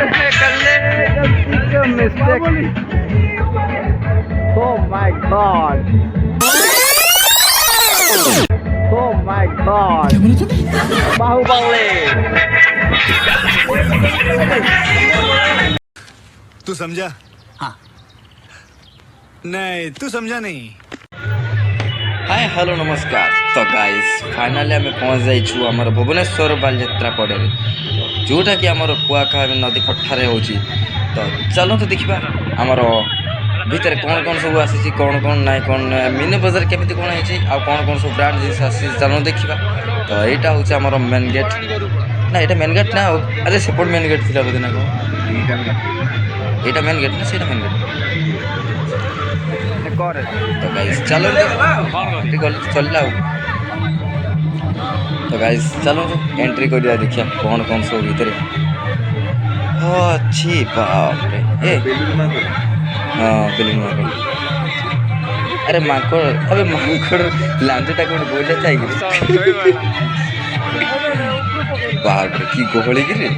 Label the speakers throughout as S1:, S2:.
S1: इसने कर ले गलती का mistake. Oh my God. Oh my God. Baahubali.
S2: तू समझा? हाँ। नहीं तू समझा नहीं।
S3: हाय हेलो नमस्कार। तो गाइस फाइनाली आम पहुँच जाइछु आमर भुवनेश्वर बालଯାत्रा पड़े जोटा कि आमर कुआखा नदी पठारे हो। तो चलो तो देखा आमर भितर कौन कौन सब आसी कौन कौन ना कौन मिनी बजार केमी कौन है कौन कौन सब ब्रांड जिन आसी चलो देखा। तो यहाँ हूँ आमर मेन गेट ना यहाँ मेन गेट ना अरे सेपट मेन गेट थी बोधे ना कौन यहाँ मेन गेट ना से मेन गेट। तो गाइस चलो चलला। तो गाइस चलो एंट्री करिया देखिया कौन कौन सब भीतर अच्छी बाप रे। हाँ बेलून माकड़। अरे माकड़ अबे माकड़ लांचटा कोड बोले चाहिए बाप रे की गोहली गिरे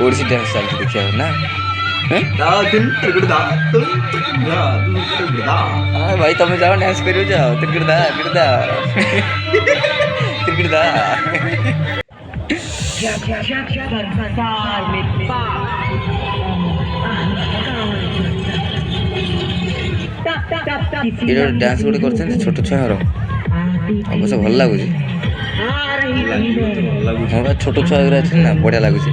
S3: ओडिसी डांस चलती देखिया ना। हाँ भाई तुम जाओ डांस करो जाओ तिरगिरदा गिरदा तिरगिरदा। ये डांस गोटे कर छोट छुआर अवश्य भल लगुच। हाँ भाई छोट छुआ अच्छे ना बढ़िया लगुच।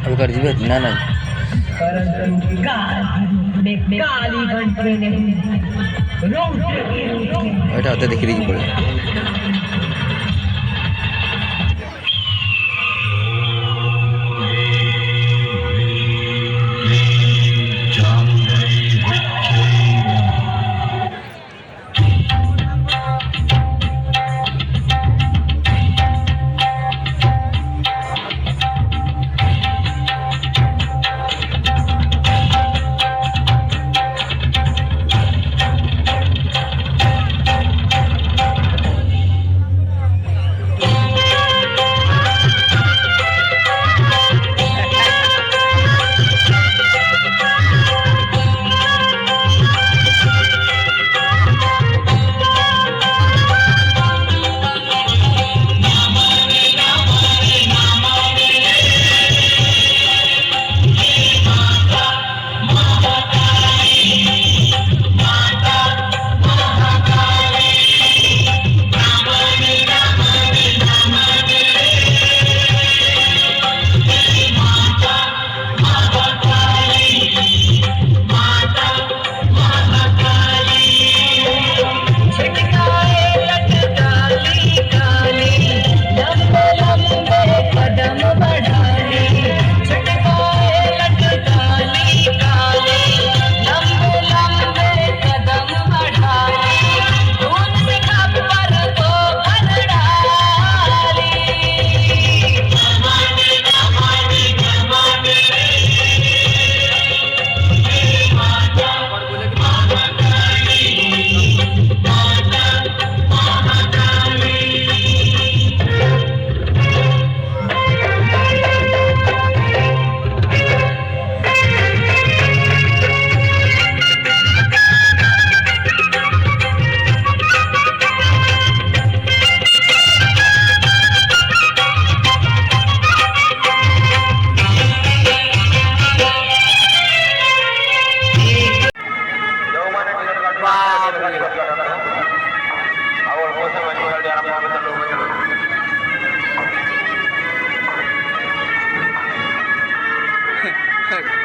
S3: अब कर जी ना ना এটা হাতে দেখি দেখি পড়ে।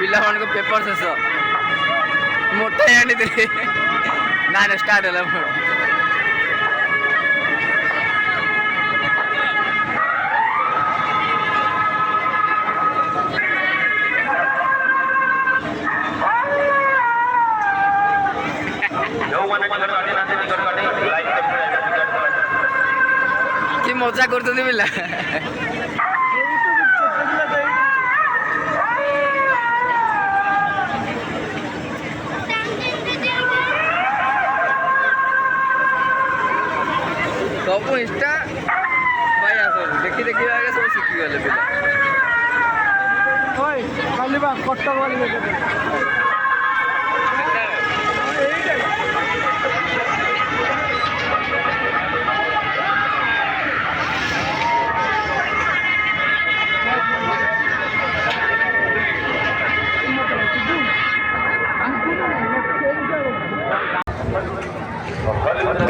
S1: पिला को पेपर शेष मोटा आनी ना स्टार्ट है कि मजा कर पिला ସବୁ ଇନଷ୍ଟା ବାୟା ସବୁ ଦେଖି ଦେଖି ଆଗେ ସବୁ ଶିଖିଗଲେ ପିଲା।
S4: କାଲି ବା କଟକ ବାଲି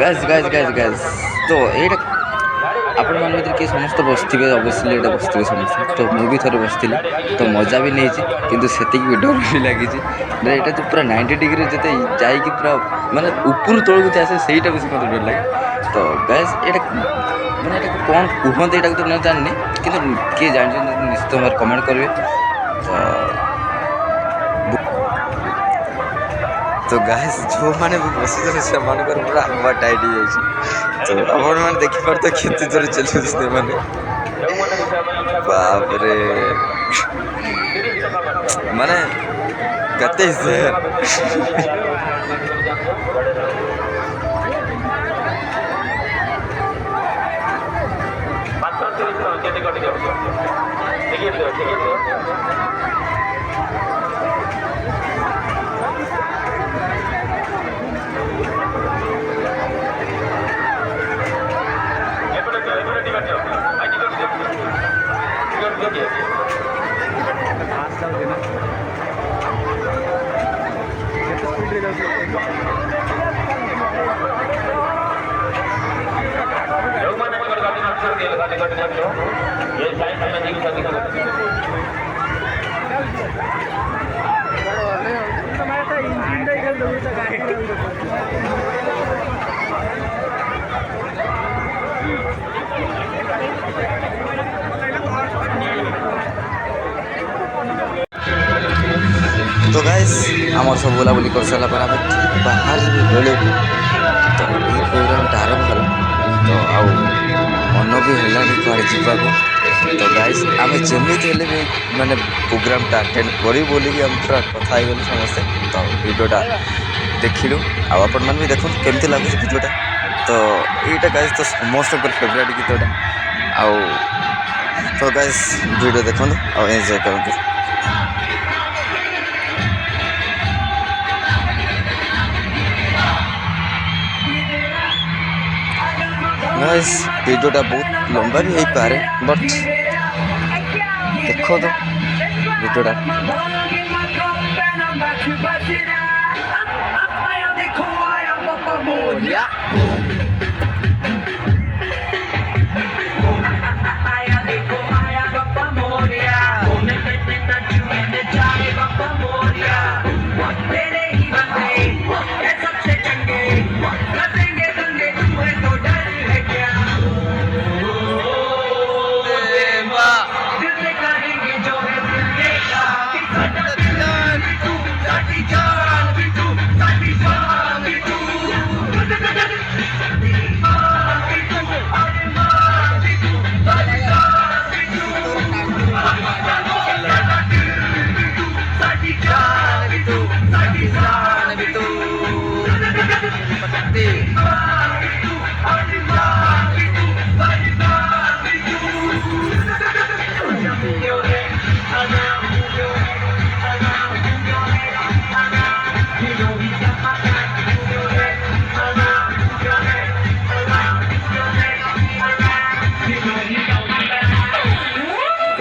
S3: ଗାଇସ୍ ଗାଇସ୍ ଗାଇସ୍ ଗାଇସ୍ ତ ଏଇଟା ଆପଣମାନଙ୍କ ଭିତରେ କିଏ ସମସ୍ତେ ବସିଥିବେ ଅବଶ୍ୟ ଏଇଟା ବସିଥିବେ ସମସ୍ତେ ତ ମୁଁ ବି ଥରେ ବସିଥିଲି ତ ମଜା ବି ନେଇଛି କିନ୍ତୁ ସେତିକି ବି ଡର ବି ଲାଗିଛି ଏଇଟା ଯେଉଁ ପୁରା 90 ଡିଗ୍ରୀ ଯେତେ ଯାଇକି ପୁରା ମାନେ ଉପରୁ ତଳକୁ ଆସେ ସେଇଟା ବେଶୀ ମୋତେ ଡର ଲାଗେ ତ ଗାଇସ୍ ଏଇଟା ମାନେ ଏଇଟା କ'ଣ କୁହନ୍ତି ଏଇଟାକୁ ତ ମୁଁ ଜାଣିନି କିନ୍ତୁ କିଏ ଜାଣିଛନ୍ତି ନିଶ୍ଚିତ ଭାବରେ କମେଣ୍ଟ କରିବେ ତ ଗାଇସ୍ ଯେଉଁମାନେ ବି ବସିଛନ୍ତି ସେମାନଙ୍କର ପୁରା ହାବା ଟାଇଟ୍ ହେଇଯାଇଛି ତ ଆପଣମାନେ ଦେଖିପାରୁଥିବେ କେତେ ଜୋରେ ଚାଲୁଛି ସେମାନେ ବାପରେ ମାନେ କେତେ तो गाइस आमर सब बुलाबुली कर सारा पर आम ठीक बाहर बेलू तो ये प्रोग्रामटा आरंभ कला तो आउ मन भी है कड़े जावाक तो गाइस आम जमी भी माने प्रोग्रामटा अटेंड करी बोलिक आम पूरा कथा गलु समस्ते तो वीडियोटा देखिलु आपण मैंने भी देखो केमती लगुच वीडियोटा तो यहीटा गाइस तो समस्त फेवरेट गीतटा आउ तो गाइस वीडियो देखो और एंजॉय करते गाइस वीडियोटा बहुत लंबा भी हो पारे बट देखो तो वीडियोटा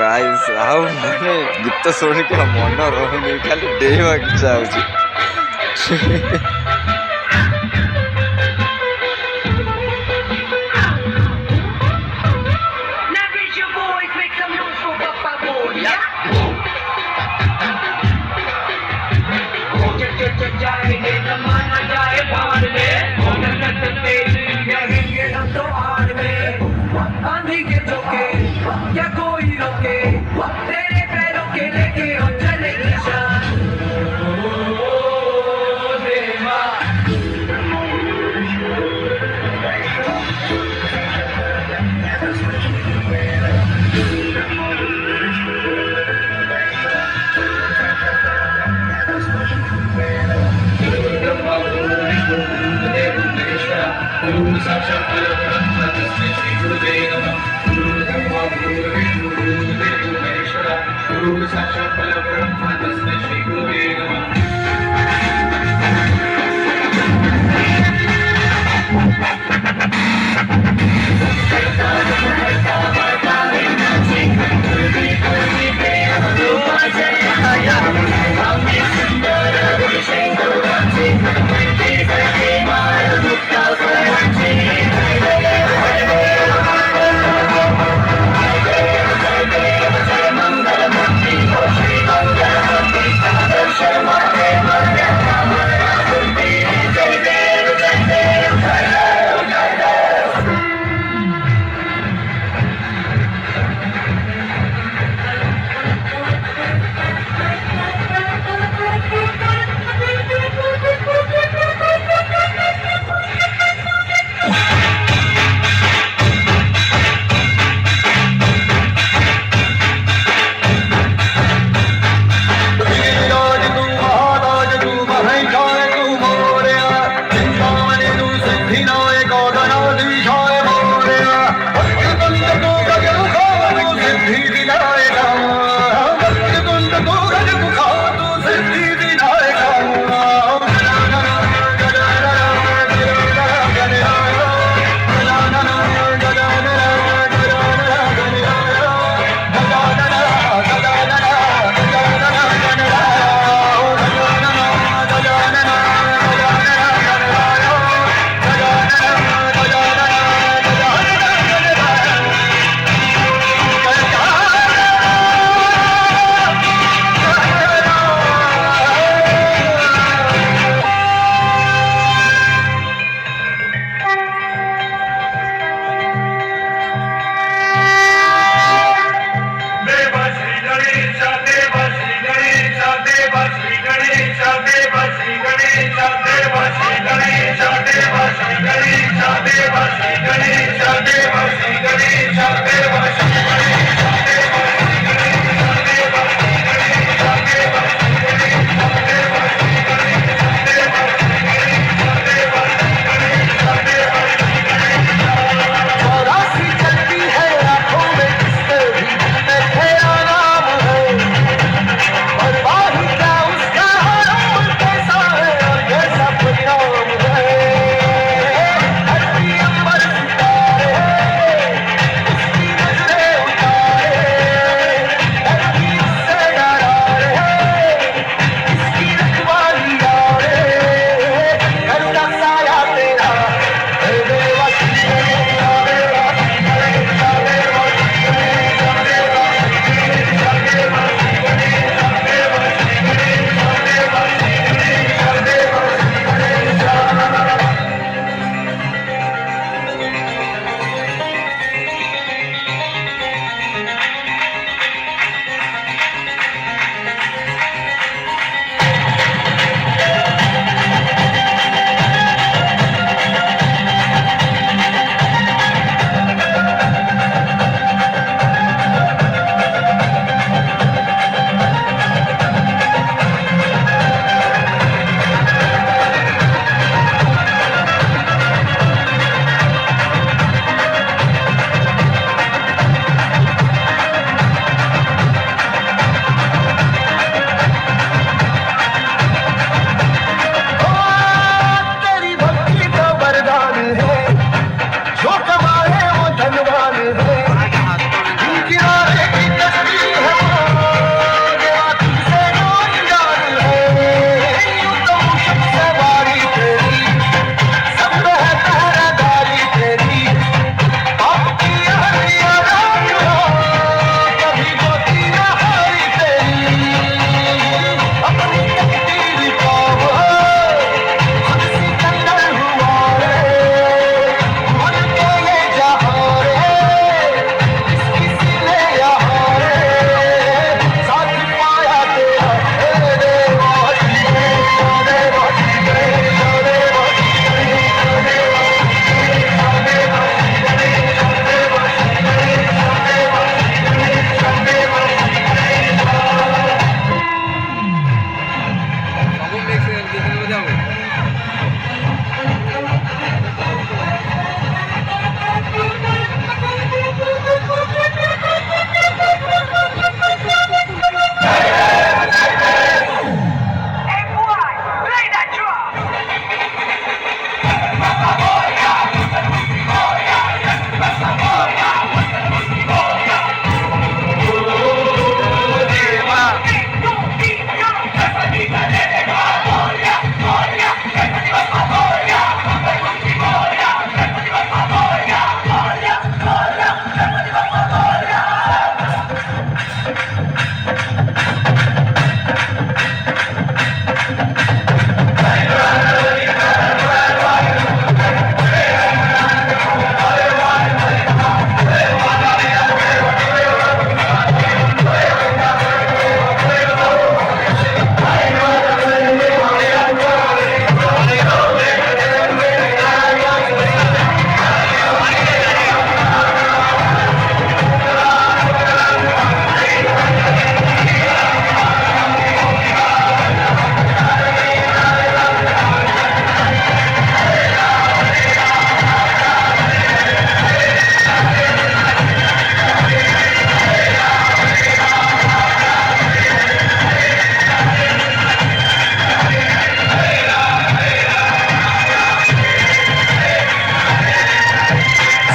S3: गाइस आउ मैंने गीत शुणी के मन रही खाली डेवा इच्छा हो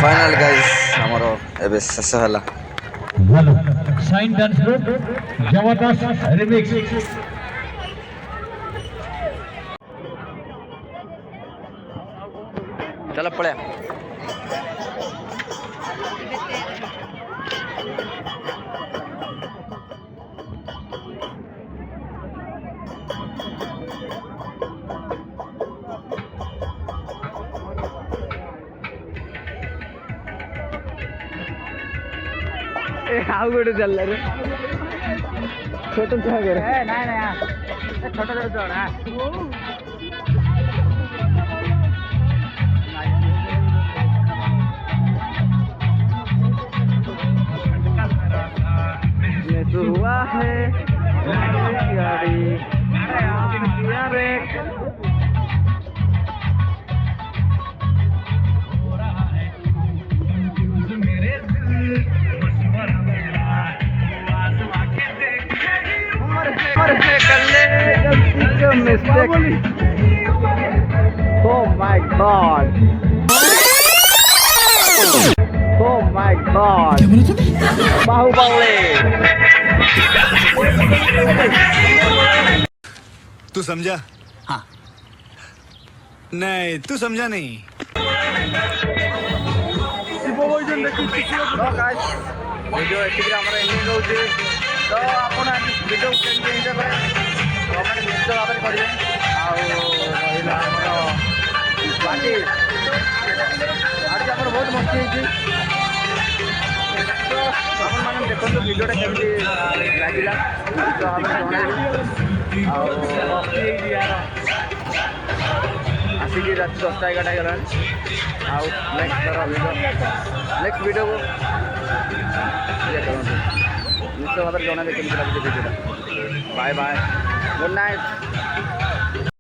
S3: फाइनल गाइस हमरो एबे शेष हला
S5: Shine Dance Group, Javadas Remix.
S1: चला पळ्या कुठे चालला रे छोट सागर नाही छोट हुआ है गाड़ी Oh my god. Oh my god. Bahubali.
S2: तू समझा? हाँ। नहीं, तू समझा नहीं।
S1: वीडियो एतिक आमर एंडिंग होची तो आपण वीडियो केमती हिसाब रे कमेंट निश्चित भाव में करेंगे आइला पार्टी आज आम बहुत मस्ती होती तो अपन मैंने देखो वीडियोटा केमती लगे तो आप आसिक रात 10-11 गला नेक्स्ट वीडियो को निश्चित भाव में जन केमती लगे वीडियोटा बाय बाय गुड नाइट।